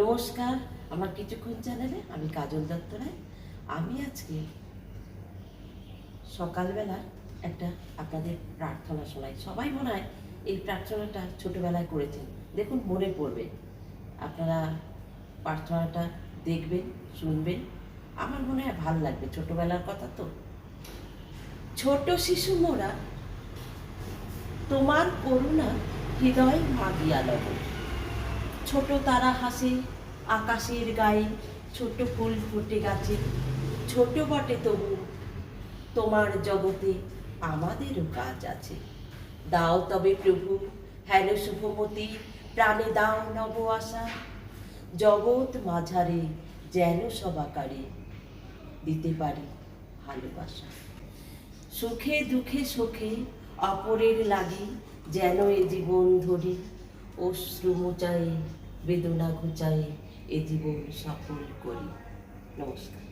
নমস্কার, আমার কিছুক্ষণ চ্যানেলে আমি কাজল দত্ত রায়। আমি আজকে সকালবেলা একটা আপনাদের প্রার্থনা শোনাই। সবাই মনে হয় এই প্রার্থনাটা ছোটবেলায় করেছেন, দেখুন মনে পড়বে। আপনারা প্রার্থনাটা দেখবেন, শুনবেন, আমার মনে হয় ভাল লাগবে, ছোটবেলার কথা তো। ছোট শিশু মোরা, তোমার করুণা হৃদয় মাগিয়া লব। ছোট তারা হাসে আকাশের গায়ে, ছোট ফুল ফুটে গাছে, ছোট বটে তবু তোমার জগতে আমাদেরও কাজ আছে। দাও তবে প্রভু হেন শুভমতি, প্রাণে দাও নব আশা, জগৎ মাঝারে যেন সবাকারে দিতে পারি ভালোবাসা। সুখে দুঃখে সুখে অপরের লাগি যেন এ জীবন ধরি, অশ্রু মোচায়ে বেদনা ঘুচায়ে এ জীবন সফল করি। নমস্কার।